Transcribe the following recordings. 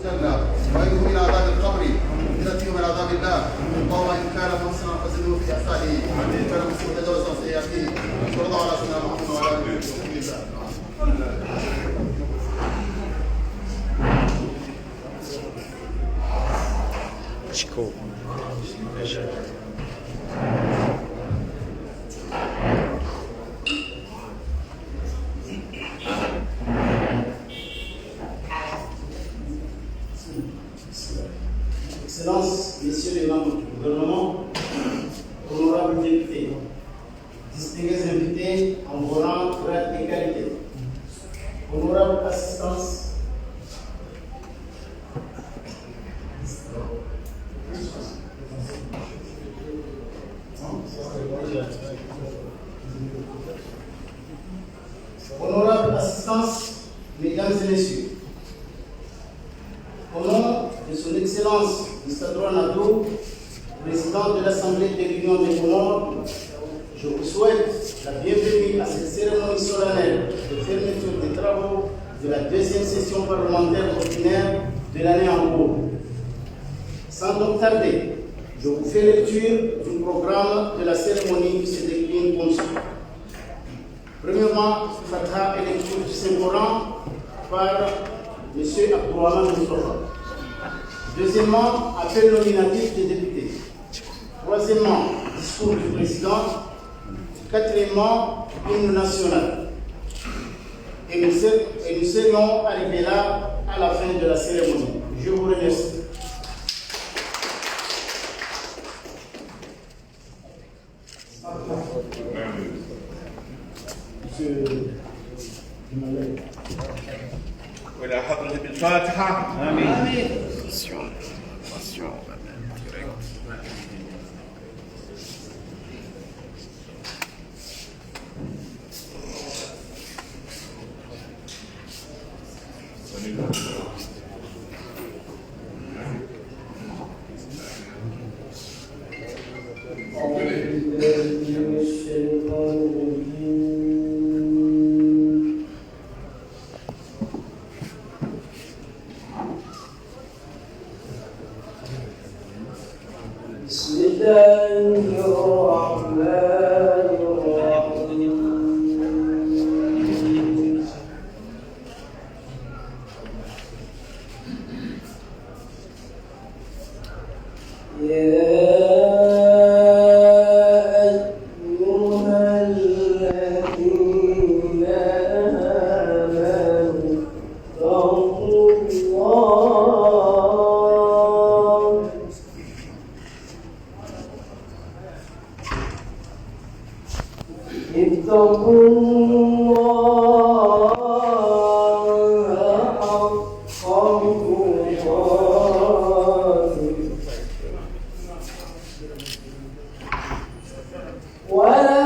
الجنة وإنه من عذاب القبر نجته من عذاب الله. اللهم إن كان محسنا فزده في إحسانه وإن كان مسيئا تجاوز عن سيئاته. صلى الله على سيدنا محمد وعلى آله وصحبه وسلم. Chico. Excellences, messieurs les membres du gouvernement, honorables députés, distingués invités en vos rangs, grades et qualités, honorable assistance, honorable assistance, mesdames et messieurs, au nom de son Excellence Mr. Nado, président de l'Assemblée de l'Union des Comores, je vous souhaite la bienvenue à cette cérémonie solennelle de fermeture des travaux de la deuxième session parlementaire ordinaire de l'année en cours. Sans donc tarder, je vous fais lecture du programme de la cérémonie qui se décline comme suit. Premièrement, Fatha et lecture du Saint-Coran par M. Abdourahmane Moustapha. Deuxièmement, appel nominatif des députés. Troisièmement, discours du président. Quatrièmement, hymne national. Et nous serions arrivés là à la fin de la cérémonie. Je vous remercie. وإلى حضرة بالفاتحة. آمين. ولا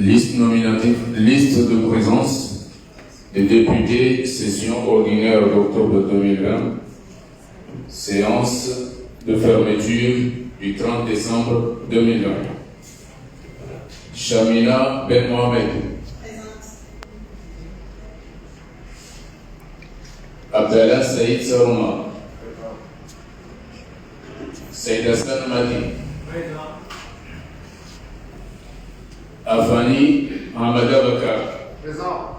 Liste nominative, liste de présence des députés, session ordinaire d'octobre 2020, séance de fermeture du 30 décembre 2020. Chamina Ben Mohamed. Abdallah Saïd Sarouma. Saïd Hassan Madi. Afani Hamada Bakar. Présent.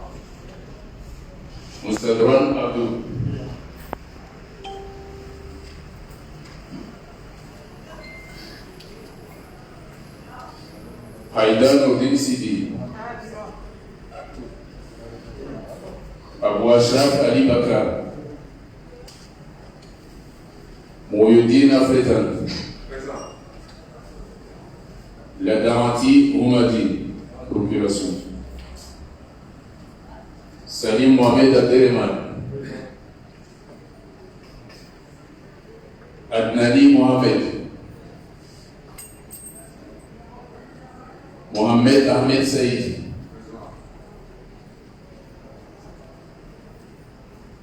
Moustadran Abdou. Haïdan Odin Sidi. Abou Ashraf Ali Bakar. Mouyudin Afretan. La garantie Roumadi, procuration. Salim Mohamed Abdelrahman. Adnani Mohamed. Mohamed Ahmed Saïd.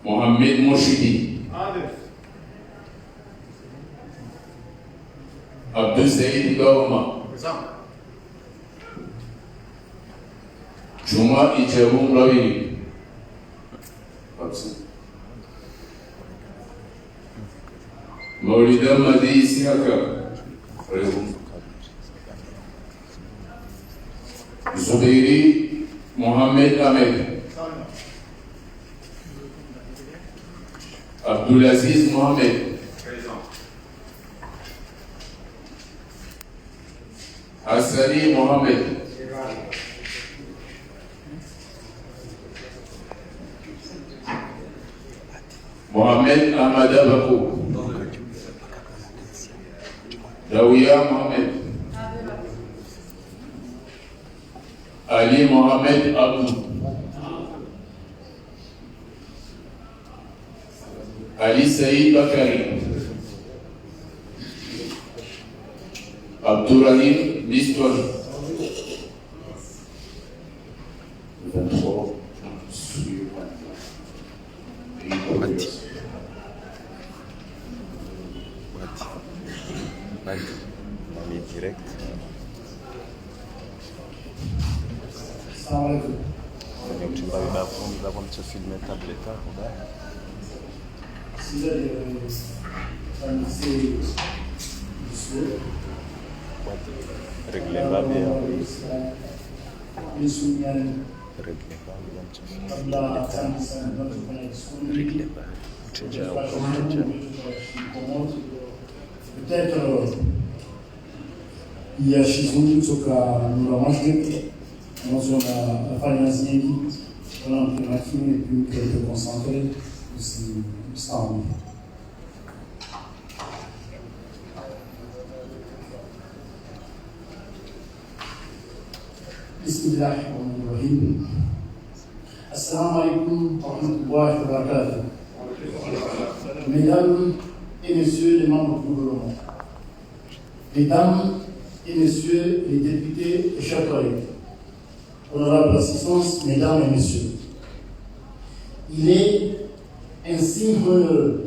Mohamed Moshidi. Abdou Saïd Gaoma. Juma Ichaboum Rawiri. Maulida Madi Isiaka. Présent. Zubairi Mohamed Ahmed. Abdulaziz Mohamed. Hassani Mohamed. Mohamed Ahmada Bakou. Dawiya Mohamed. Ali Mohamed Abdou. Ali Saïd Bakari. Abdourahim Liston. 23. On est direct. Nous avons ce film tablette. Si vous avez Réglez pas bien. Réglez pas. Peut-être il y a chez nous ce que nous avons fait, nous avons fait un signe, nous avons fait un film et puis nous avons concentré aussi ensemble. Bismillahirrahmanirrahim. Assalamu alaikum wa rahmatullahi wa barakatuh. Mesdames et messieurs les membres du gouvernement, mesdames et messieurs les députés et chers collègues, honorable assistance, mesdames et messieurs, il est un signe heureux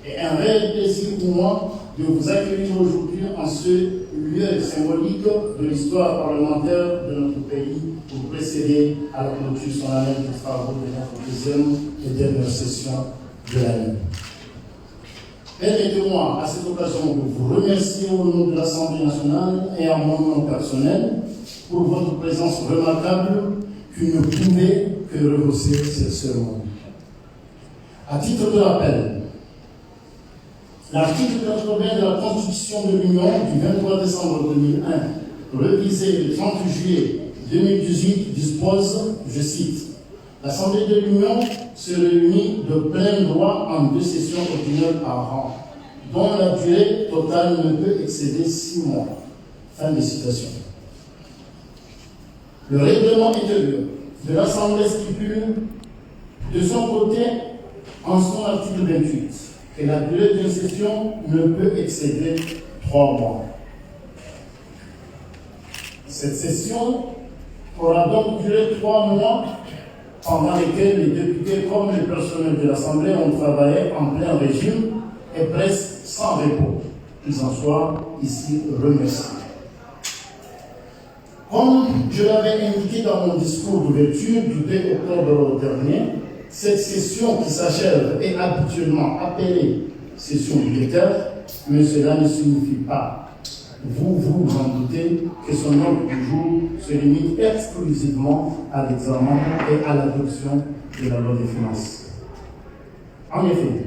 et un réel plaisir pour moi de vous accueillir aujourd'hui en ce lieu symbolique de l'histoire parlementaire de notre pays pour précéder à la clôture solennelle des travaux de notre deuxième et dernière session de l'année. Permettez-moi à cette occasion de vous remercier au nom de l'Assemblée nationale et en mon nom personnel pour votre présence remarquable qui ne pouvait que rehausser cette cérémonie. À titre de rappel, l'article 80 de la Constitution de l'Union du 23 décembre 2001, révisé le 30 juillet 2018, dispose, je cite, « L'Assemblée de l'Union se réunit de plein droit en 2 sessions ordinaires par an, dont la durée totale ne peut excéder 6 mois. » Fin de citation. Le règlement intérieur de l'Assemblée stipule de son côté, en son article 28, que la durée d'une session ne peut excéder 3 mois. Cette session aura donc duré 3 mois pendant lesquels les députés comme le personnel de l'Assemblée ont travaillé en plein régime et presque sans repos. Qu'ils en soient ici remerciés. Comme je l'avais indiqué dans mon discours d'ouverture du 2 octobre dernier, cette session qui s'achève est habituellement appelée session budgétaire, mais cela ne signifie pas, vous en doutez, que son ordre du jour se limite exclusivement à l'examen et à l'adoption de la loi des finances. En effet,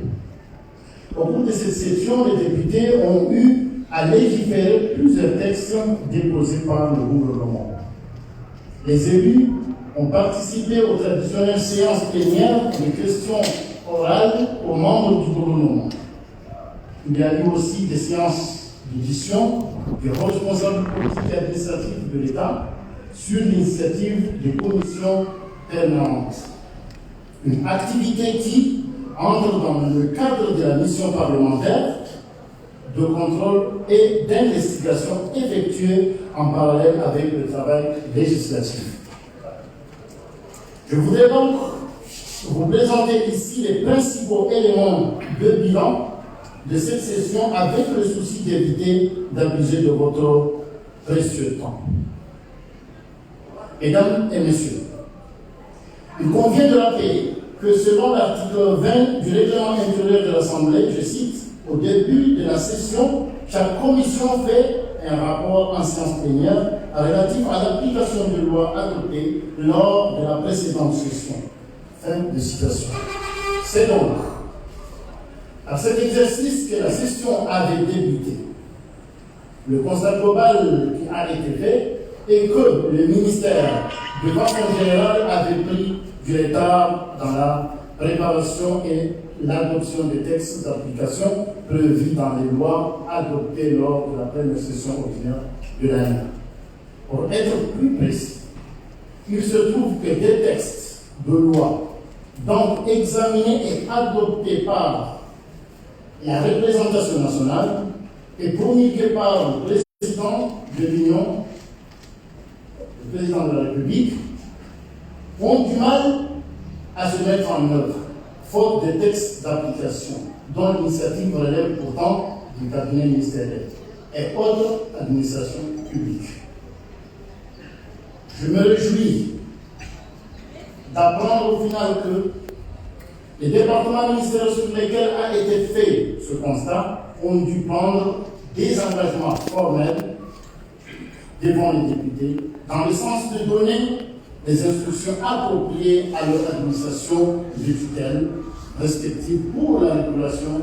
au cours de cette session, les députés ont eu à légiférer plusieurs textes déposés par le gouvernement. Les élus ont participé aux traditionnelles séances plénières de questions orales aux membres du gouvernement. Il y a eu aussi des séances d'audition des responsables politiques et administratifs de l'État sur l'initiative des commissions permanentes. Une activité qui entre dans le cadre de la mission parlementaire de contrôle et d'investigation effectuée en parallèle avec le travail législatif. Je voudrais donc vous présenter ici les principaux éléments de bilan de cette session avec le souci d'éviter d'abuser de votre précieux temps. Mesdames et messieurs, il convient de rappeler que selon l'article 20 du règlement intérieur de l'Assemblée, je cite, au début de la session, chaque commission fait un rapport en séance plénière relatif à l'application de lois adoptées lors de la précédente session. Fin de citation. C'est donc à cet exercice que la session avait débuté. Le constat global qui a été fait est que le ministère, de façon générale, avait pris du retard dans la préparation et l'adoption des textes d'application prévus dans les lois adoptées lors de la première session ordinaire de l'année. Pour être plus précis, il se trouve que des textes de loi, donc examinés et adoptés par la représentation nationale et promulgués par le président de l'Union, le président de la République, ont du mal à se mettre en œuvre, faute des textes d'application, dont l'initiative relève pourtant du cabinet ministériel et autres administrations publiques. Je me réjouis d'apprendre au final que les départements ministériels sur lesquels a été fait ce constat ont dû prendre des engagements formels devant les députés dans le sens de donner des instructions appropriées à leur administration de tutelle respective pour la régulation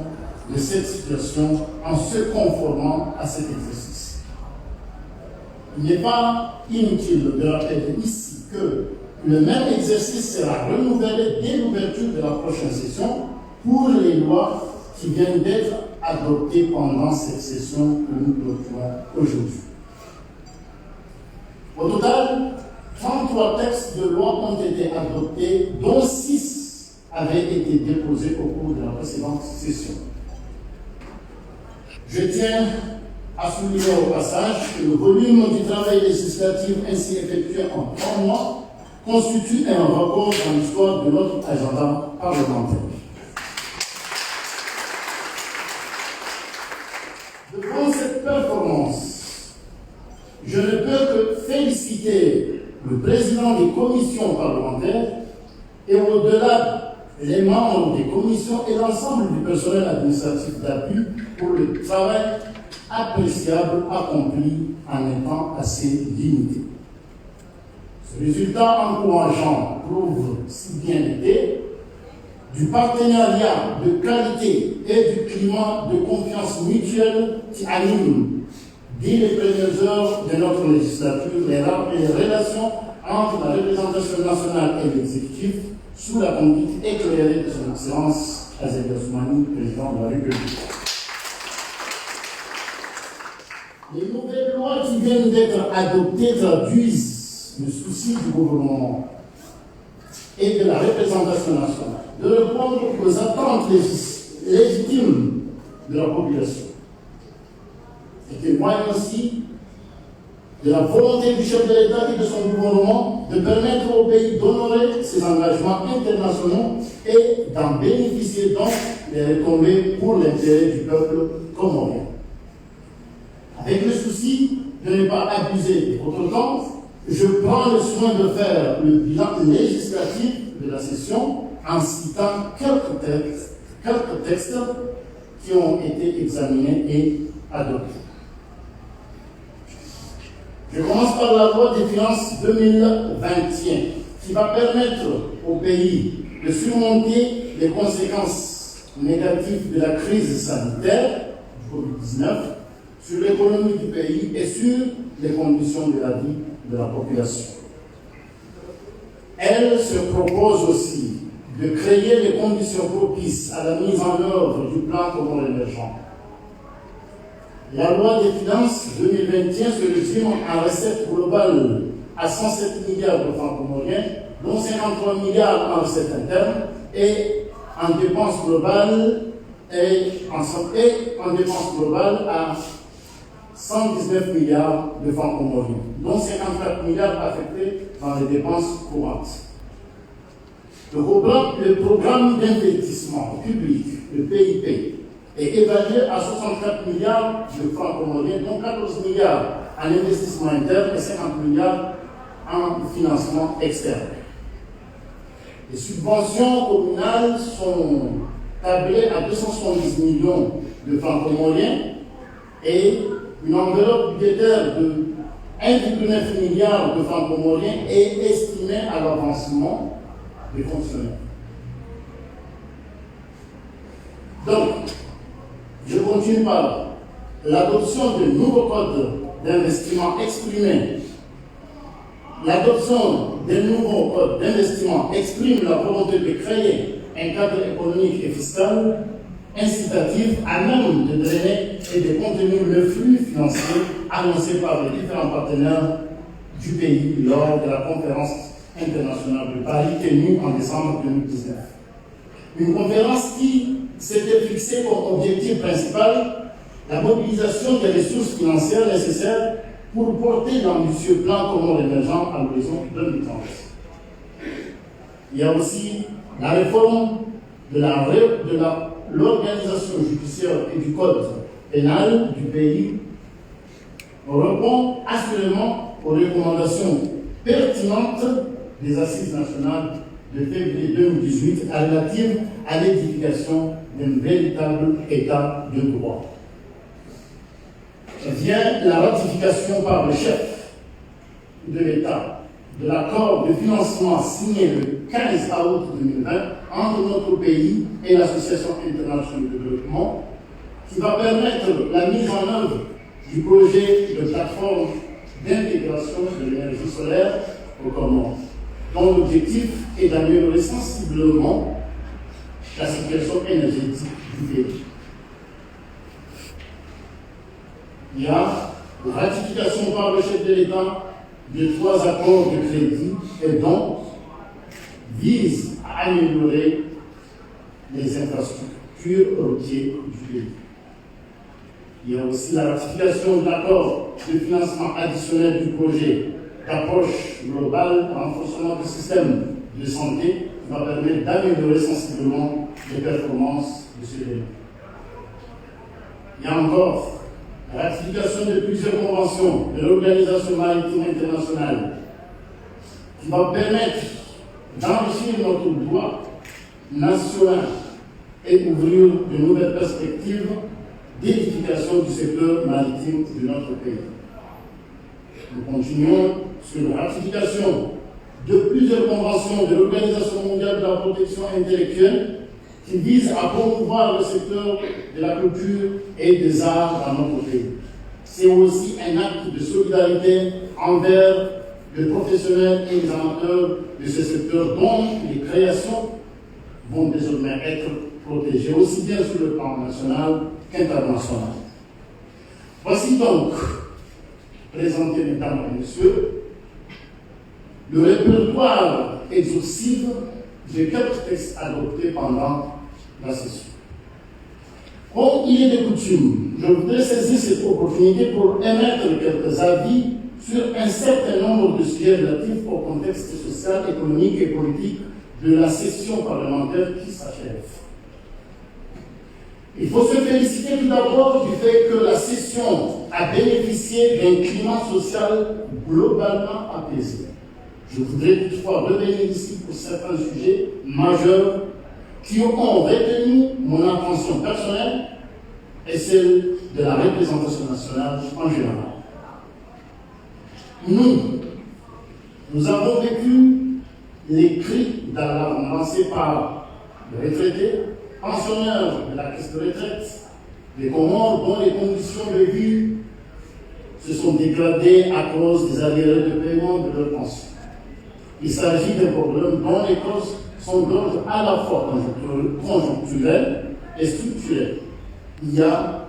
de cette situation en se conformant à cet exercice. Il n'est pas inutile de rappeler ici que le même exercice sera renouvelé dès l'ouverture de la prochaine session pour les lois qui viennent d'être adoptées pendant cette session que nous clôturons aujourd'hui. Au total, 33 textes de loi ont été adoptés, dont 6 avaient été déposés au cours de la précédente session. Je tiens à souligner au passage que le volume du travail législatif ainsi effectué en 3 mois constitue un record dans l'histoire de notre agenda parlementaire. Devant cette performance, je ne peux que féliciter le président des commissions parlementaires et au-delà les membres des commissions et l'ensemble du personnel administratif d'appui pour le travail appréciable accompli en un temps assez limité. Ce résultat encourageant prouve si bien l'idée du partenariat de qualité et du climat de confiance mutuelle qui anime dès les premières heures de notre législature les relations entre la représentation nationale et l'exécutif sous la conduite éclairée de son Excellence Azali Assoumani, président de la République. Les nouvelles lois qui viennent d'être adoptées traduisent le souci du gouvernement et de la représentation nationale de répondre aux attentes légitimes de la population et témoignent aussi de la volonté du chef de l'État et de son gouvernement de permettre au pays d'honorer ses engagements internationaux et d'en bénéficier donc des retombées pour l'intérêt du peuple comorien. Avec le souci de ne pas abuser de votre temps, je prends le soin de faire le bilan législatif de la session en citant quelques textes qui ont été examinés et adoptés. Je commence par la loi des finances 2021 qui va permettre au pays de surmonter les conséquences négatives de la crise sanitaire du Covid-19 sur l'économie du pays et sur les conditions de la vie de la population. Elle se propose aussi de créer les conditions propices à la mise en œuvre du plan commun émergent. La loi des finances 2021 se résume en recettes globales à 107 milliards de francs comoriens, dont 53 milliards en recettes internes et en dépenses globales à 119 milliards de francs comoriens, dont 54 milliards affectés dans les dépenses courantes. Le programme d'investissement public, le PIP, est évalué à 64 milliards de francs comoriens, dont 14 milliards en investissement interne et 50 milliards en financement externe. Les subventions communales sont tablées à 270 millions de francs comoriens et une enveloppe budgétaire de 1,9 milliard de francs comoriens est estimée à l'avancement des fonctionnaires. Donc, je continue par l'adoption de nouveaux codes d'investissement exprimés. L'adoption des nouveaux codes d'investissement exprime la volonté de créer un cadre économique et fiscal incitatif à même de drainer et de contenir le flux financier annoncé par les différents partenaires du pays lors de la conférence internationale de Paris tenue en décembre 2019. Une conférence qui s'était fixée comme objectif principal la mobilisation des ressources financières nécessaires pour porter l'ambitieux plan commun émergent à l'horizon 2030. Il y a aussi la réforme de l'organisation judiciaire et du code pénal du pays répond assurément aux recommandations pertinentes des Assises nationales de février 2018 relatives à l'édification d'un véritable État de droit. Vient la ratification par le chef de l'État de l'accord de financement signé le 15 août 2020 entre notre pays et l'Association internationale de développement, qui va permettre la mise en œuvre du projet de plateforme d'intégration de l'énergie solaire au Comores, dont l'objectif est d'améliorer sensiblement la situation énergétique du pays. Il y a la ratification par le chef de l'État de 3 accords de crédit et donc visent à améliorer les infrastructures routières du pays. Il y a aussi la ratification de l'accord de financement additionnel du projet d'approche globale renforcement du système de santé qui va permettre d'améliorer sensiblement les performances de ce domaine. Il y a encore la ratification de plusieurs conventions de l'Organisation maritime internationale qui va permettre d'enrichir notre droit national et ouvrir de nouvelles perspectives d'édification du secteur maritime de notre pays. Nous continuons sur la ratification de plusieurs conventions de l'Organisation mondiale de la protection intellectuelle qui visent à promouvoir le secteur de la culture et des arts dans notre pays. C'est aussi un acte de solidarité envers les professionnels et les amateurs de ce secteur dont les créations vont désormais être protégées aussi bien sur le plan national qu'international. Voici donc, présenté mesdames et messieurs, le répertoire exhaustif de quelques textes adoptés pendant la session. Comme il est de coutume, je voudrais saisir cette opportunité pour émettre quelques avis sur un certain nombre de sujets relatifs au contexte social, économique et politique de la session parlementaire qui s'achève. Il faut se féliciter tout d'abord du fait que la session a bénéficié d'un climat social globalement apaisé. Je voudrais toutefois revenir ici pour certains sujets majeurs qui ont retenu mon attention personnelle et celle de la représentation nationale en général. Nous avons vécu les cris d'alarme lancés par les retraités, pensionnaires de la caisse de retraite, les Comores dont les conditions de vie se sont dégradées à cause des arriérés de paiement de leurs pensions. Il s'agit de problèmes dont les causes sont d'ordre à la fois conjoncturel et structurel. Il y a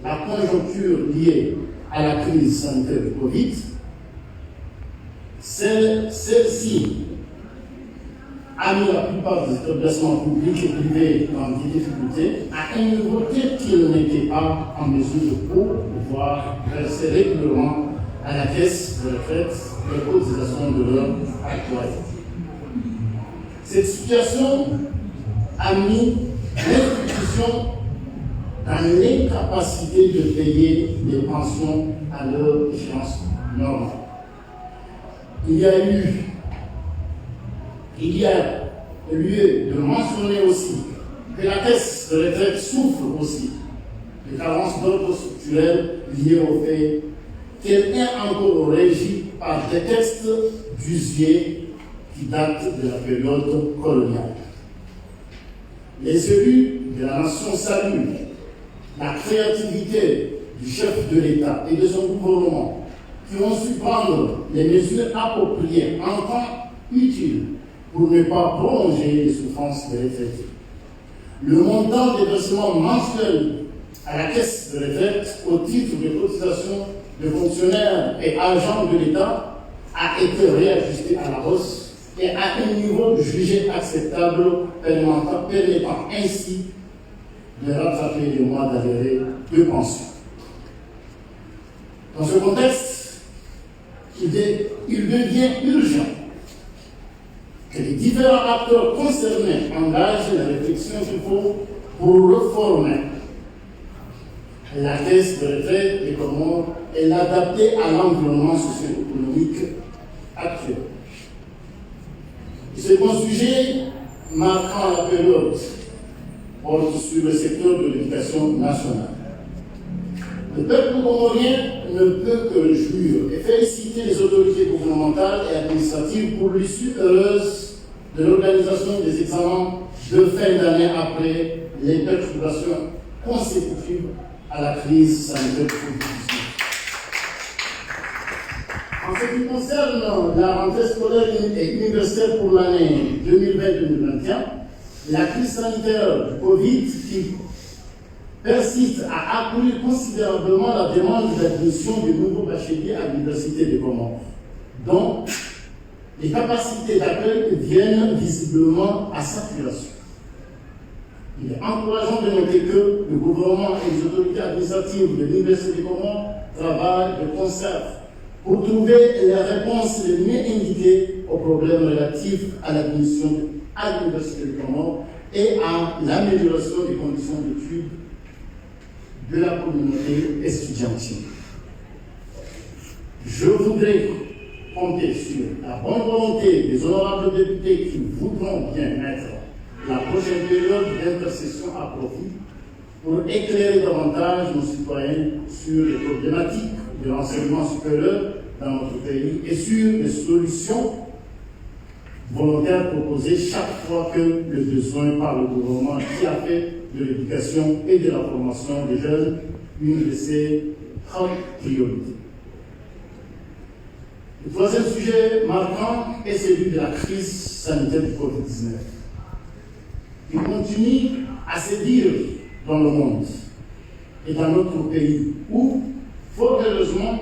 la conjoncture liée à la crise sanitaire de Covid. Celle-ci a mis la plupart des établissements publics et privés dans des difficultés à un niveau tel qu'ils n'étaient pas en mesure de pouvoir verser régulièrement à la caisse de retraite les cotisations de leurs employés. Cette situation a mis l'institution dans l'incapacité de payer les pensions à leur échéance normale. Il y a lieu de mentionner aussi que la caisse de retraite souffre aussi de carences d'ordre structurel liées au fait qu'elle est encore régie par des textes d'usier qui datent de la période coloniale. Les élus de la nation saluent la créativité du chef de l'État et de son gouvernement qui ont su prendre les mesures appropriées en temps utile pour ne pas prolonger les souffrances des retraités. Le montant des versements mensuels à la caisse de retraite au titre des cotisations de fonctionnaires et agents de l'État a été réajusté à la hausse et à un niveau jugé acceptable, permettant ainsi de rattraper les mois d'arriérés de pension. Dans ce contexte, il devient urgent que les différents acteurs concernés engagent la réflexion qu'il faut pour réformer la caisse de retraite des Comores et l'adapter à l'environnement socio-économique actuel. Ce sujet marquant la période porte sur le secteur de l'éducation nationale. Le peuple comorien ne peut que jouir et féliciter les autorités gouvernementales et administratives pour l'issue heureuse de l'organisation des examens de fin d'année après les perturbations consécutives à la crise sanitaire Covid-19. En ce qui concerne la rentrée scolaire et universitaire pour l'année 2020-2021, la crise sanitaire du Covid qui persiste a accru considérablement la demande d'admission de nouveaux bacheliers à l'Université des Comores, dont les capacités d'accueil viennent visiblement à saturation. Il est encourageant de noter que le gouvernement et les autorités administratives de l'Université des Comores travaillent de concert pour trouver les réponses les mieux indiquées aux problèmes relatifs à l'admission à l'Université des Comores et à l'amélioration des conditions d'études de la communauté estudiantine. Je voudrais compter sur la bonne volonté des honorables députés qui voudront bien mettre la prochaine période d'intercession à profit pour éclairer davantage nos citoyens sur les problématiques de l'enseignement supérieur dans notre pays et sur les solutions volontaires proposées chaque fois que le besoin par le gouvernement qui a fait de l'éducation et de la formation des jeunes une de ses grandes priorités. Le troisième sujet marquant est celui de la crise sanitaire du Covid-19. Il continue à sévir dans le monde et dans notre pays où, fort heureusement,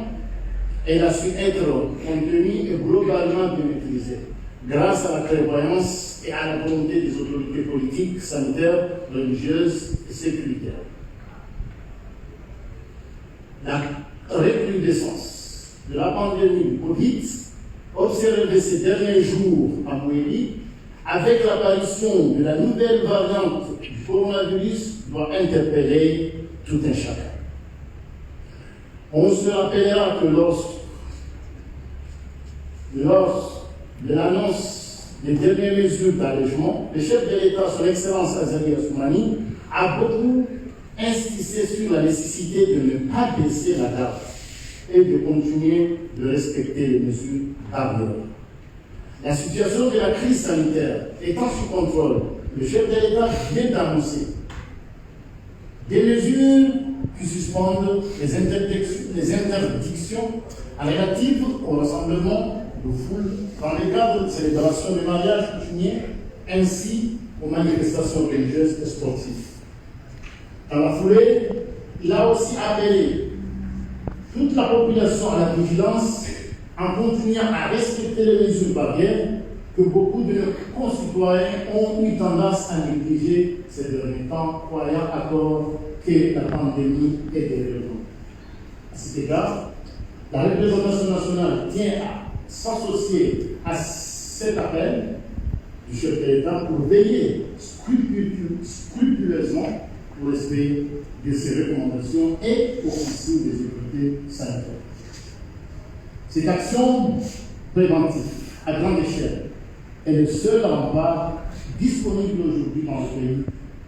elle a su être contenue et globalement bien maîtrisée grâce à la clairvoyance et à la volonté des autorités politiques, sanitaires, religieuses et sécuritaires. La recrudescence de la pandémie Covid observée ces derniers jours à Mouéli, avec l'apparition de la nouvelle variante du coronavirus, doit interpeller tout un chacun. On se rappellera que lors de l'annonce des dernières mesures d'allègement, le chef de l'État, son Excellence Azali Assoumani, a beaucoup insisté sur la nécessité de ne pas baisser la garde et de continuer de respecter les mesures barrières. La situation de la crise sanitaire étant sous contrôle, le chef de l'État vient d'annoncer des mesures qui suspendent les interdictions relatives au rassemblement de foule dans les cadres de célébration de mariage coutumier ainsi aux manifestations religieuses et sportives. Dans la foulée, il a aussi appelé toute la population à la vigilance en continuant à respecter les mesures barrières que beaucoup de nos concitoyens ont eu tendance à négliger ces derniers temps, croyant à tort que la pandémie est derrière nous. À cet égard, la représentation nationale tient à s'associer à cet appel du chef de l'État pour veiller scrupuleusement au respect de ces recommandations et aux consignes des autorités sanitaires. Cette action préventive à grande échelle est le seul rempart disponible aujourd'hui dans le pays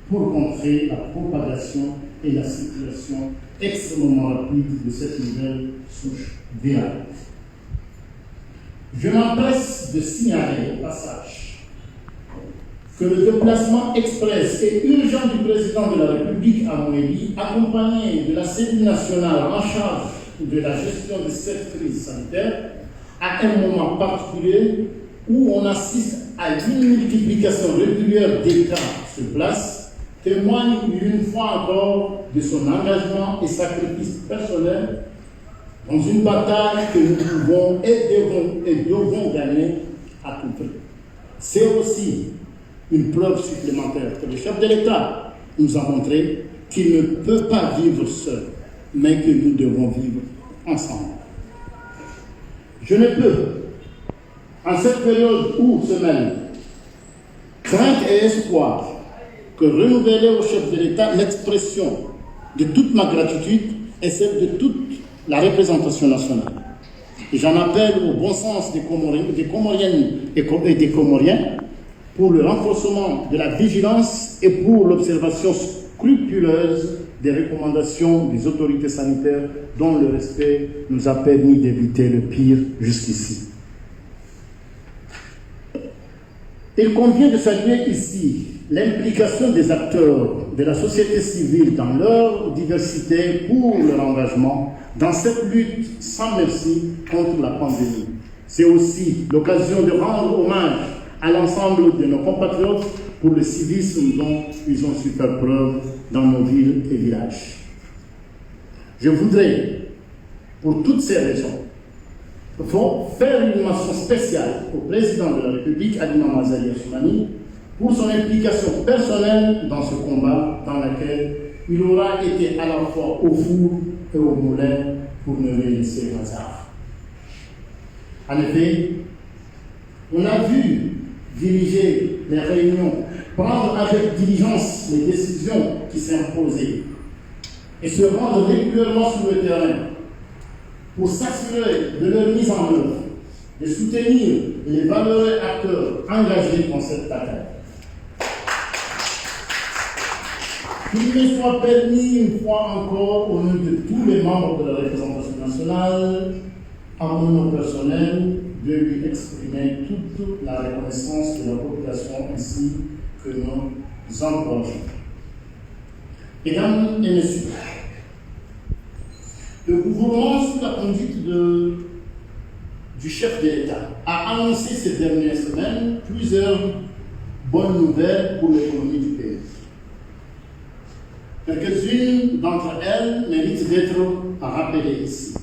pour contrer la propagation et la circulation extrêmement rapide de cette nouvelle souche virale. Je m'empresse de signaler au passage que le déplacement express et urgent du président de la République à Mouéli, accompagné de la cellule nationale en charge de la gestion de cette crise sanitaire, à un moment particulier où on assiste à une multiplication régulière des cas sur place, témoigne une fois encore de son engagement et sacrifice personnel dans une bataille que nous pouvons et devons gagner à tout prix. C'est aussi une preuve supplémentaire que le chef de l'État nous a montré qu'il ne peut pas vivre seul, mais que nous devons vivre ensemble. Je ne peux, en cette période où se mêlent crainte et espoir, que renouveler au chef de l'État l'expression de toute ma gratitude et celle de toute la représentation nationale. Et j'en appelle au bon sens des Comoriennes et des Comoriens pour le renforcement de la vigilance et pour l'observation scrupuleuse des recommandations des autorités sanitaires dont le respect nous a permis d'éviter le pire jusqu'ici. Il convient de saluer ici l'implication des acteurs de la société civile dans leur diversité pour leur engagement dans cette lutte sans merci contre la pandémie. C'est aussi l'occasion de rendre hommage à l'ensemble de nos compatriotes pour le civisme dont ils ont su faire preuve dans nos villes et villages. Je voudrais, pour toutes ces raisons, faire une mention spéciale au président de la République, Imam Azali Assoumani, pour son implication personnelle dans ce combat dans lequel il aura été à la fois au four et au moulin pour ne rien laisser au hasard. En effet, on a vu diriger les réunions, prendre avec diligence les décisions qui s'imposaient et se rendre régulièrement sur le terrain pour s'assurer de leur mise en œuvre, de soutenir les valeureux acteurs engagés dans cette bataille. Qu'il me soit permis une fois encore, au nom de tous les membres de la représentation nationale, à mon nom personnel, de lui exprimer toute la reconnaissance de la population ainsi que nous encourageons. Mesdames et Messieurs, le gouvernement, sous la conduite du chef de l'État, a annoncé ces dernières semaines plusieurs bonnes nouvelles pour l'économie du pays. Quelques-unes d'entre elles méritent d'être rappelées ici.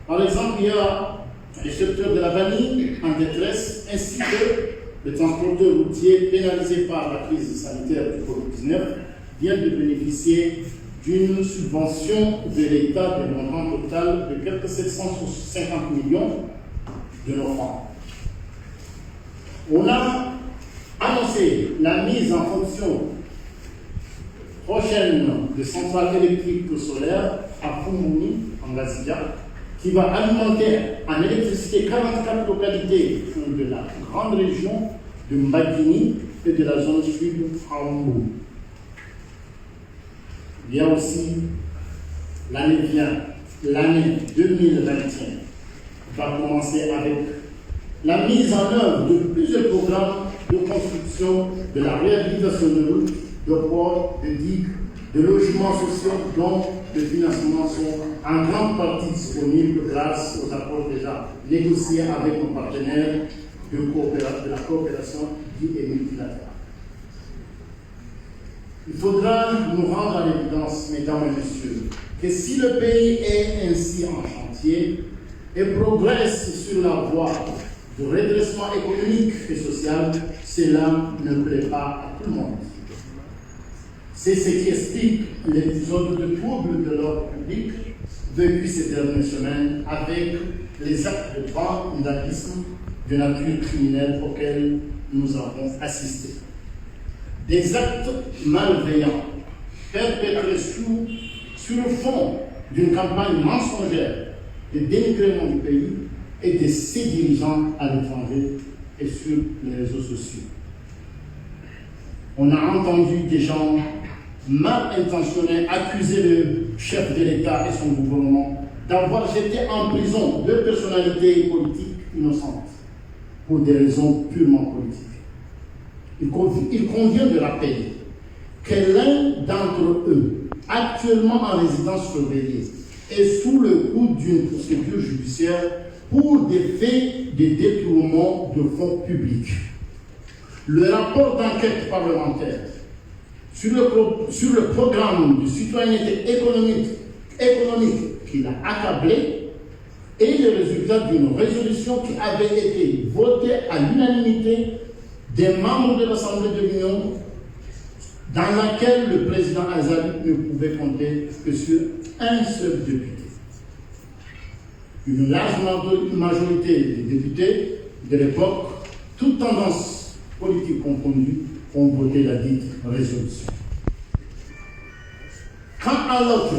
Par exemple, il y a les secteurs de la vanille en détresse, ainsi que les transporteurs routiers pénalisés par la crise sanitaire du Covid-19 viennent de bénéficier d'une subvention de l'État de montant total de quelques 750 millions de nos francs. On a annoncé la mise en fonction prochaine de centrales électriques solaires à Fumuni, en Gazia, qui va alimenter en électricité 44 localités de la grande région de Mbagini et de la zone sud Haumbu. Il y a aussi l'année 2021 va commencer avec la mise en œuvre de plusieurs programmes de construction, de la réhabilitation de routes, de ports, de digues, de logements sociaux dont les financements sont en grande partie disponibles grâce aux accords déjà négociés avec nos partenaires de la coopération dite et multilatérale. Il faudra nous rendre à l'évidence, mesdames et messieurs, que si le pays est ainsi en chantier et progresse sur la voie de redressement économique et social, cela ne plaît pas à tout le monde. C'est ce qui explique l'épisode de trouble de l'ordre public vécu ces dernières semaines avec les actes de vandalisme de nature criminelle auxquels nous avons assisté. Des actes malveillants perpétrés sur le fond d'une campagne mensongère de dénigrement du pays et de ses dirigeants à l'étranger et sur les réseaux sociaux. On a entendu des gens mal intentionnés accuser le chef de l'État et son gouvernement d'avoir jeté en prison 2 personnalités politiques innocentes pour des raisons purement politiques. Il convient de rappeler que l'un d'entre eux, actuellement en résidence surveillée, est sous le coup d'une procédure judiciaire pour des faits de détournement de fonds publics. Le rapport d'enquête parlementaire sur le programme de citoyenneté économique qui l'a accablé est le résultat d'une résolution qui avait été votée à l'unanimité des membres de l'Assemblée de l'Union, dans laquelle le président Azali ne pouvait compter que sur un seul député. Une large majorité des députés de l'époque, toutes tendances politiques confondues, ont voté la dite résolution. Quant à l'autre,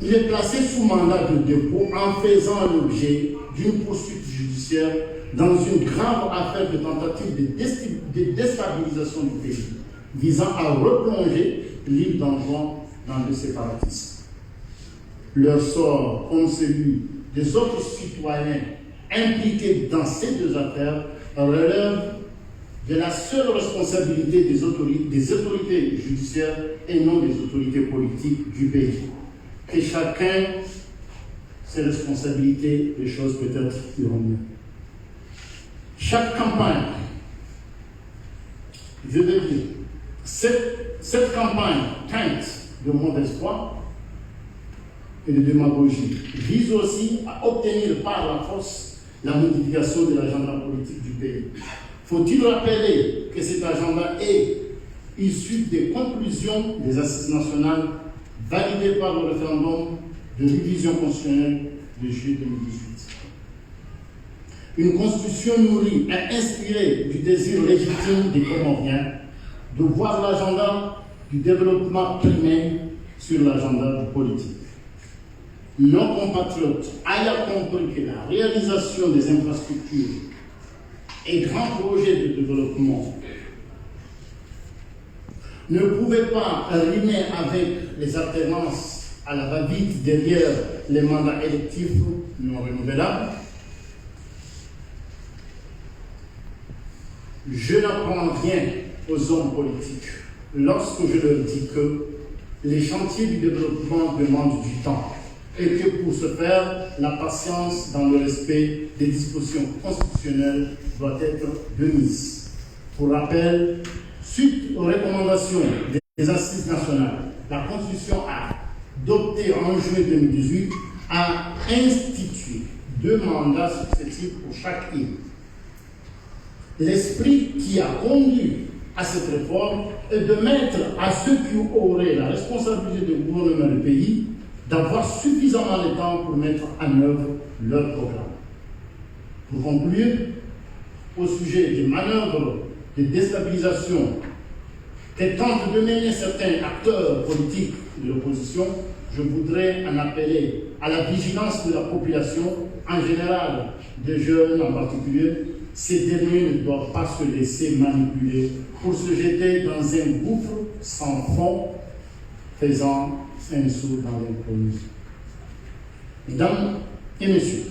il est placé sous mandat de dépôt en faisant l'objet d'une poursuite judiciaire dans une grave affaire de tentative de déstabilisation du pays, visant à replonger l'île d'Anjouan dans le séparatisme. Leur sort, comme celui des autres citoyens impliqués dans ces 2 affaires, relève de la seule responsabilité des autorités judiciaires et non des autorités politiques du pays. Que chacun ses responsabilités, les choses peut-être iront mieux. Chaque campagne, je veux dire, cette campagne teinte de mauvais espoir et de démagogie vise aussi à obtenir par la force la modification de l'agenda politique du pays. Faut-il rappeler que cet agenda est issu des conclusions des assises nationales validées par le référendum de révision constitutionnelle de juillet 2018. Une constitution nourrie et inspirée du désir légitime des Comoriens de voir l'agenda du développement primaire sur l'agenda du politique. Nos compatriotes ayant compris que la réalisation des infrastructures et grands projets de développement ne pouvaient pas rimer avec les alternances à la va-vite derrière les mandats électifs non renouvelables, je n'apprends rien aux hommes politiques lorsque je leur dis que les chantiers du développement demandent du temps et que pour ce faire, la patience dans le respect des dispositions constitutionnelles doit être de mise. Pour rappel, suite aux recommandations des assises nationales, la Constitution a adopté en juillet 2018 a institué 2 mandats successifs pour chaque île. L'esprit qui a conduit à cette réforme et de mettre à ceux qui auraient la responsabilité de gouverner le pays d'avoir suffisamment de temps pour mettre en œuvre leur programme. Pour conclure, au sujet des manœuvres de déstabilisation que tentent de mener certains acteurs politiques de l'opposition, je voudrais en appeler à la vigilance de la population, en général des jeunes en particulier. Ces derniers ne doivent pas se laisser manipuler pour se jeter dans un gouffre sans fond, faisant un saut dans l'inconnu. Mesdames et messieurs,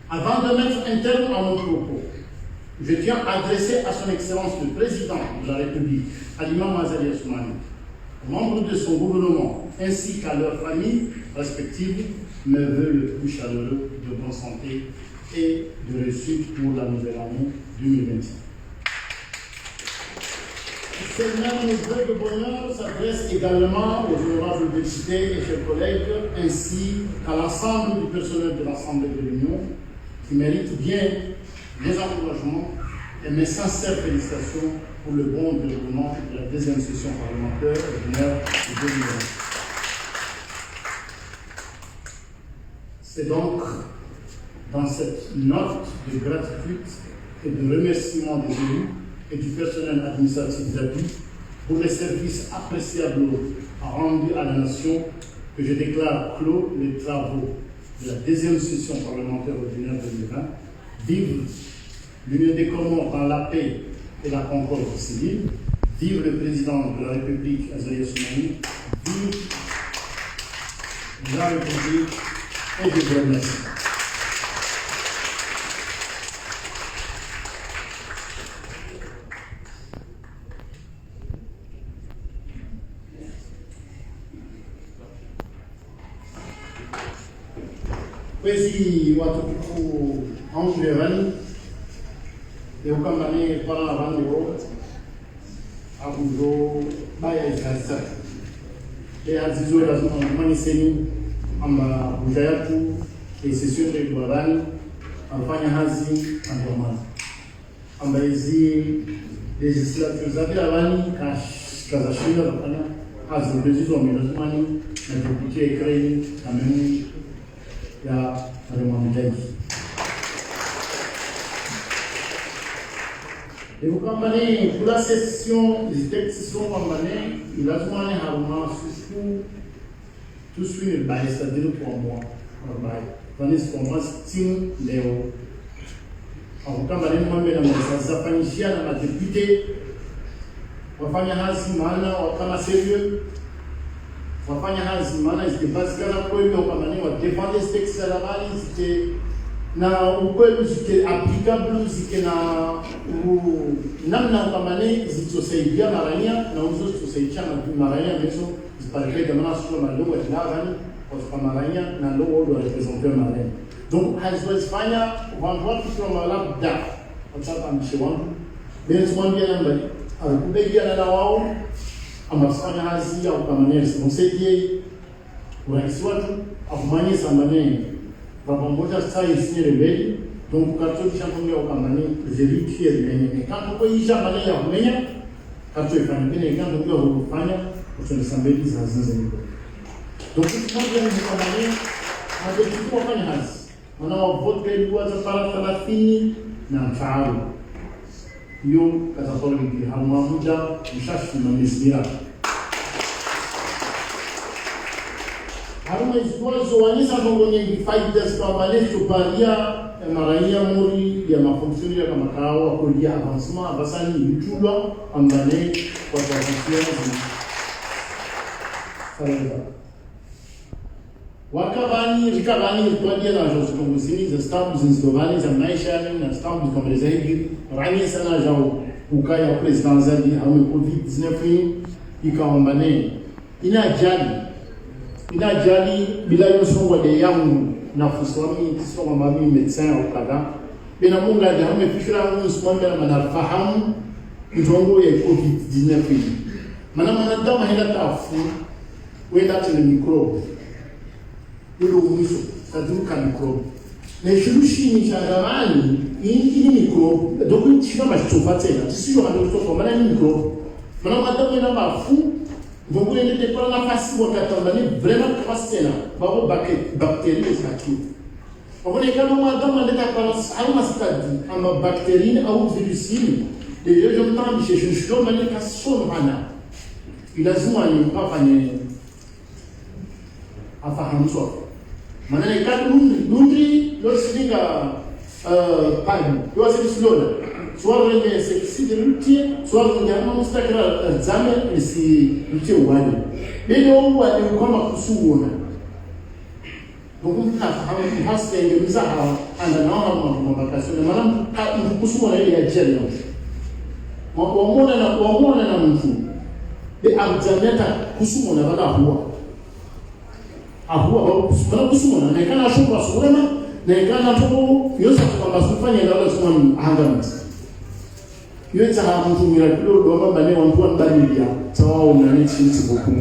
avant de mettre un terme à mon propos, je tiens à adresser à son Excellence le Président de la République, Halima Mazali Assoumani, aux membres de son gouvernement, ainsi qu'à leurs familles respectives, mes vœux le plus chaleureux de bonne santé et de réussite pour la nouvelle année 2021. Ces mêmes vœux de bonheur s'adressent également aux honorables députés et chers collègues, ainsi qu'à l'ensemble du personnel de l'Assemblée de l'Union, qui méritent bien les encouragements et mes sincères félicitations pour le bon déroulement de la deuxième session parlementaire ordinaire de 2020. C'est donc dans cette note de gratitude et de remerciement des élus et du personnel administratif d'appui pour les services appréciables rendus à la nation que je déclare clos les travaux de la deuxième session parlementaire ordinaire 2020. Vive l'Union des Comores dans la paix et la concorde civile. Vive le président de la République, Azali Assoumani. Vive la République et je vous remercie. Kwezi watukufu wangu lewani eukamane para vango akuzo baya ikasa e azizo lazima mani seni amba bujayatu e session de barani afanya hazi andamana amba hizi legislature zabi abani kaza shinda bakana hazi bezizo milazimani na deputy ekreni kameni ya Remamidai. Et vous comprenez, pour la session, les textes sont comprenés, il a besoin d'un surtout tout suite, c'est-à-dire pour moi. Tandis que moi, c'est Léo. En tout cas, moi, ça s'appelle la députée. Wafanya hazi maana wakama sérieux. Wafanya hazi maana zikipatikana kweli wakamani wa défendre ce texte la mali zike na ukweli zike applicable zike na namna wakamani zitosaidia marania na uzo zitosaidia na marania meso zipaleke kama sio malongo ya ndani kwa marania na ndio wao representer marania. Donc hazifanya wanwa kwa malabda kwa mshiwangu bila tumwambia nambari alikubegia na wao amafanya hazi ya ukamani msaidie urahisi watu afumanye samane pamoja sasa isini rebeli donc kato changamia ukamani zelikie lenye kanto kwa isha bale ya kumenya kato ifanye kile kanto kwa kufanya kwa sambeli za zinzeni donc tunaanza ni ukamani hapo tukifanya hazi wana vote kwa za para 30 na mfao hiyo kaza ni hamwamuja mshashi na misira haruma isikuwa zoanisa kwenye fighters kwa manejo baria maraia muri ya mafunksiyoni ya kamakao kulia avancement abasani yutulwa ambane kwa tafikiana salama wakabani rikabani kwa na jozo kongosini za stamps zinzovani za maisha na stamps kama zaidi rani sana jao ukaya president zadi hawe covid-19 ikaombane inajali bila yoso wale yangu na fuswami soma mami médecin au kada bina munga de hame fikira mu swamba na fahamu ndongo ya covid-19 mana dama hela tafu wenda tele microbe ilo mwiso kaduka microbe na shirushi ni changamani ini micro donc une tina machofa tena tisio hando kutoka maana ni micro maana madame na mafu donc ile ndio kwa nafasi wakati ndani vraiment capacité tena babo bactéries zaki on kama madame ndio kwa au mastadi ama bactéries au virus et les gens qui cherchent chaud mais les casons mana il lazima ni papa ni afahamu sio maana ni kama nundi lo silinga pale kwa sababu slona soit renye c'est de l'outil soit renye kama mstakira zame si l'outil wani ndio wani kama kusuona donc tunafahamu hasa ndio mzaha anda naona mabakasio maana kusuona ile ya jela wamuona na mtu de abjameta kusuona bala huwa kusumana na kana shukra surema na kana tu yosa kwamba sifanye ndio sema hangamti yote ha mtu mirakulo do mama ne wantu wanbadilia sawa unani chini boku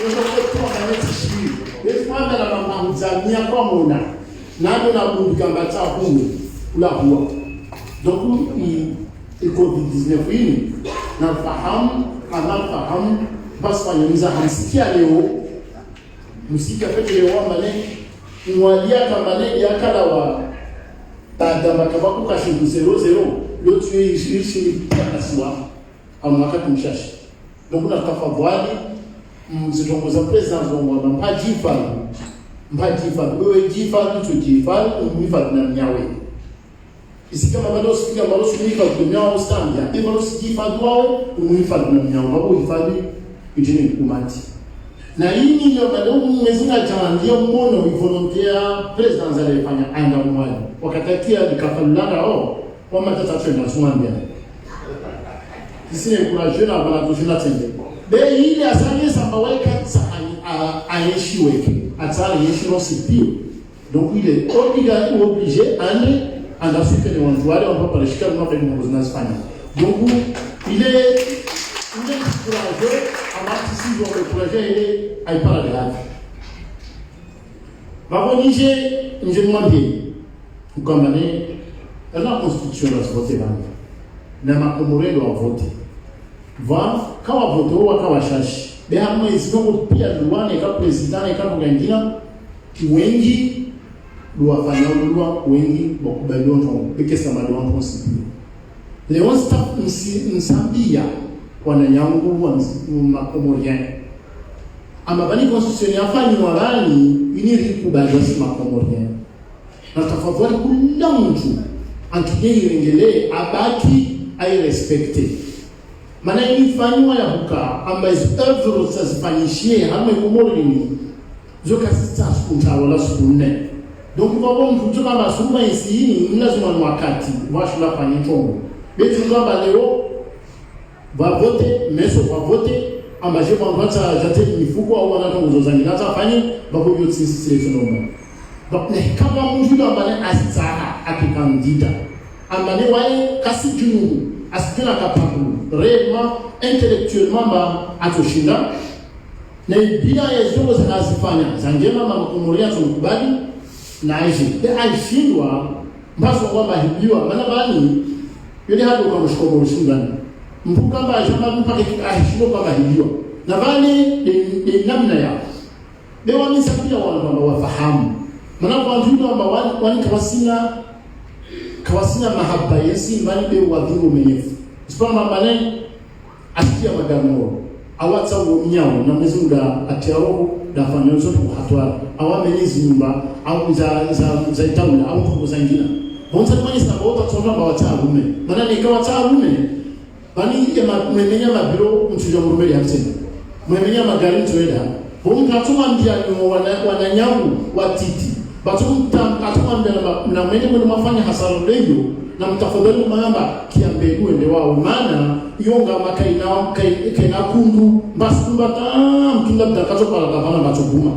yosa kwa kama tishi kwamba na mama mzamia kwa mona nado na bundika mbata huko ula huwa donc il COVID-19 hii na fahamu basi wanyamiza hamsikia leo msika peke leo mane mwalia kama ne yakala wa tadamba kama kukashindu 00 leo tu ishi pasiwa au wakati mshashi donc na tafadhali mzitongoza president wa mpajifa wewe jifa tu jifa umifa na mnyawe isikama bado sikia bado sunifa kwa stambia ndipo bado sikifa dwao umifa na mnyawe bado hifadhi ijini umati na hii ndio bado mmezinga ndio mmono volontaire president alifanya anga mwali wakatakia likafalana kwa matata tena sumambia sisi encourage na bala tujina tende be ile asanye samba weka aishi weke atali yeshi no sipi donc il est obligé anda suite de wantuale on va parler chicago avec nos Espagne donc il est encouragé à participer au projet et à y parler là va venir je demandé comme la constitution doit se voter na makomore doit voter va kawa voto wakawa shashi be hamwe isiko pia duane kama president kama ngangina wengi duafanya ulwa wengi bakubaliwa peke sama ndio possible leo staff msambia wananyangu wa makomorian ama bani constitution yafanya walani iniri kubaliwa si makomorian na tafadhali kila mtu akije irengele abaki ai respecte maana ilifanywa ya buka ambazo œuvres zazifanyishie hamwe kumolini zoka sita wala sunne donc kwa mtu kama suma hii ni lazima ni wakati washula fanya chongo betu kwamba leo va voter meso va voter amaje kwa ngata jate mifuko au wanatongozo zangi nata fanye bako yote selection nomba donc kama mtu ambaye asitaka akikandida ambaye wae kasi junu asitana capable réellement intellectuellement atoshinda na bila yezo zinazifanya zangema makomoria tunakubali na aishindwa mbaso kwamba hibiwa maana bani yule hado kwa mshikomo ushindani mpuka mba jama mpaka aishindwa kwamba hibiwa na bani ni namna ya leo ni sabia wale kwamba wafahamu maana kwa ndio kwamba wani kawasina mahaba yesi mbali be wadhiru menyefu sipama mbane asikia magamoro awatsa unyao na mezunga atiao da fanyo zote kuhatwa awamenezi nyumba au za itaula au kukoza ngina bonza kwenye sababu watu wa watarume maana ni kama watarume bani mmenya mabiro mtujo mrumeli hamsini mmenya magari mtuenda bonga atuma ndia wananyangu watiti batumta atuma na mwenye mafanya hasara leo na mtafadhali maamba kiambegu ende wao maana yonga makaina kundu mbasumba mkinda mtakazo pala kavana batoguma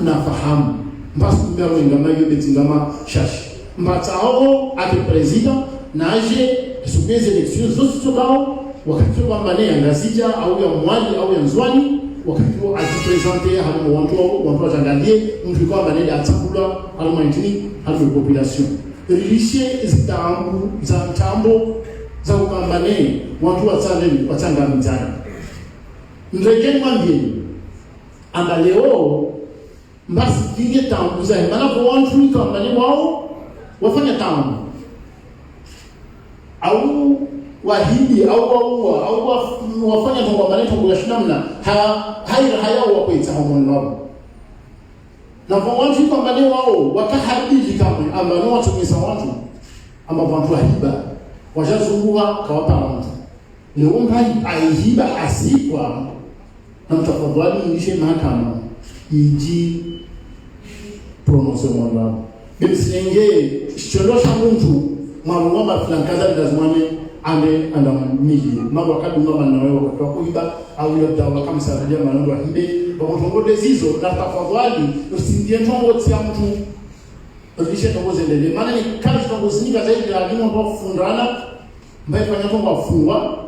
na fahamu mbasumba wenga mayo betingama shashi mbatao ati president naje subeze elections zote tokao wakati kwamba ne ngazija au ya mwali au ya nzwani wakati huo akipresente hali watu wajangalie mtu kwa maneno ya chakula hali maintini hali population rilishe zitambu za mtambo za ukambane watu watanga mjana ndregen mwambie amba leo mbasi kinge tambu za maana kwa watu kambane wao wafanya tambu au wahidi au wafanya kwa maneno kwa shinamna haya wakuita homono na kwa watu kambane wao wakahadili kama amba no watu misa watu amba watu wahiba wajazunguka kawapa mtu leo mbai aihiba asikwa na mtafadhali nishe mahakama iji promotion mwana bisinenge shondosha mtu mwanungoma flankaza lazimane anda miji mambo akadunga manawe kwa kuiba au labda wakamsaidia maneno hibe bakotongo zizo na tafadhali usindie tongo tia mtu ulishe tongo zendele maana ni kali tongo zinika zaidi ya limo kwa fundana mbaye fanya tongo afungwa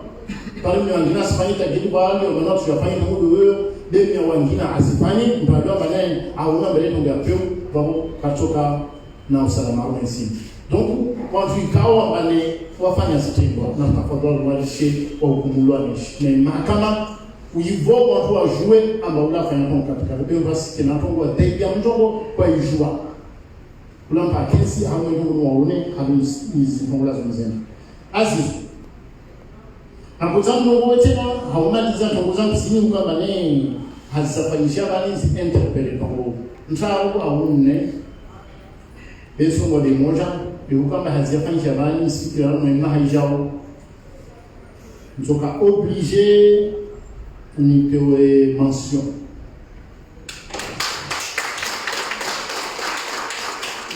pale mimi wangina asifanye tajiri bali wanaona tuyafanye tongo wewe demi ya wangina asifanye mpaka baadaye au na mbele tongo ya peo babo katoka na usalama wa nchi. Donc watu ikawa wale wafanya sitendo na tafadhali walishe wa hukumulwa ni mahakama uivo watu wajue amba ulafanya kwa katika university na tongo debia mtongo kwa ijua ulampa kesi au ndio waone hizi tongo lazima zene aziz akutana wote tena haumaliza tongo zangu sini kama ne hazifanyisha bali zi interpret tongo mtao au nne Eso ngo de moja kama hazifanyisha bali siku ya mema haijao nzoka obligé nipewe mention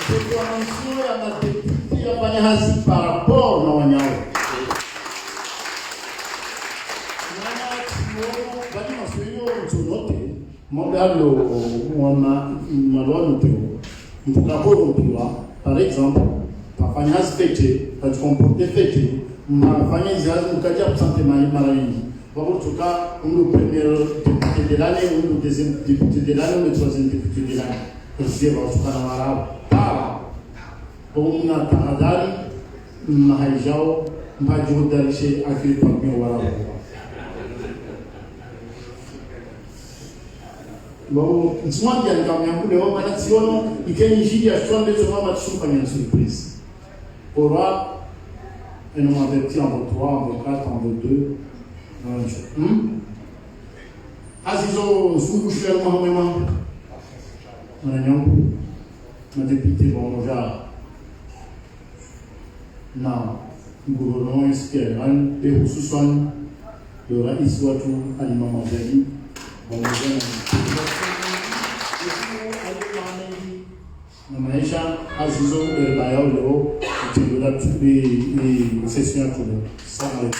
c'est quoi mention ya madepute ya fanya hasi par rapport na wanyao nana tuo bali masuyo mtunote modalo mwana malwano teo mtukaporo mpiwa par exemple pafanya hasi fete comporter fete mafanya izazi mkaja kusante mara nyingi wakutoka le premier député de l'année ou le deuxième député de l'année ou le troisième député de l'année kusikia watuka na warabu para kuna tahadhari mahajao mpajudarishe akili kwa warabu Bon, souvent il y a des gamins qui ont une action, ils ont une giga, ils ont des choses qui une surprise. Au roi, ils ont averti en vaut 3, en vaut 4, en vaut 2. Azizo, sous-bouche le Mohamed, ma députée, bon, déjà, non, le gouvernement est scéléral, et où ce soit, le raïs soit tout, aliment mangerie. Bon, na maisha azizo bayo leo kutengeneza tubi session ya tubi sana.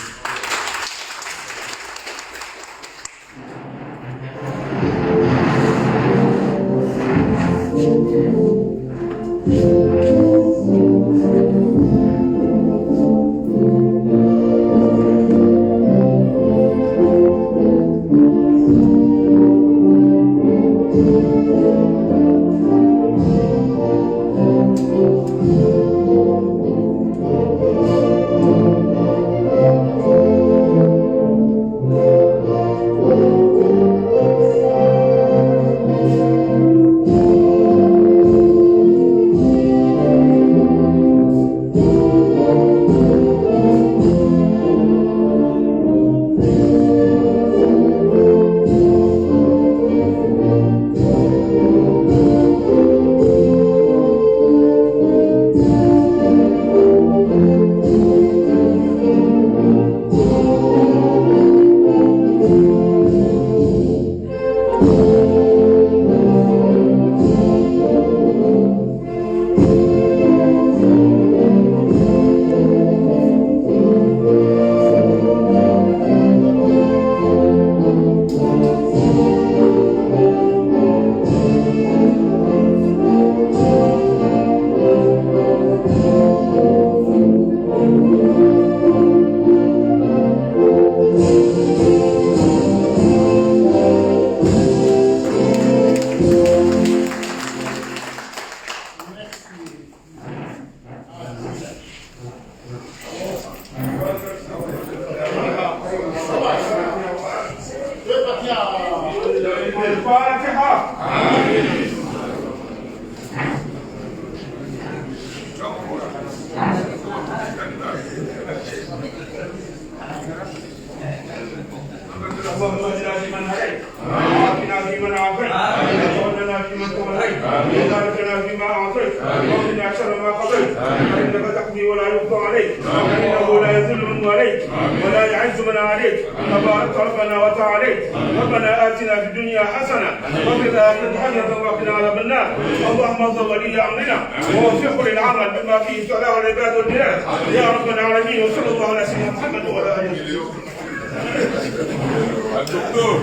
الفاتحة. اللهم اهدنا فيمن هديت وعافنا فيمن عافيت وتولنا فيمن توليت وبارك لنا فيما اعطيت وقنا شر ما قضيت فانك تقضي ولا يقضى عليك فانه لا يذل من واليت ولا يعز من عليك تبارك ربنا وتعاليت. ربنا اتنا في الدنيا حسنه وفي الاخره حسنه وقنا عذاب النار. اللهم انصر ولي امرنا ووفقه للعمل بما فيه صلاح العباد والبلاد يا رب العالمين. وصلى الله على سيدنا محمد وعلى اله وصحبه. الدكتور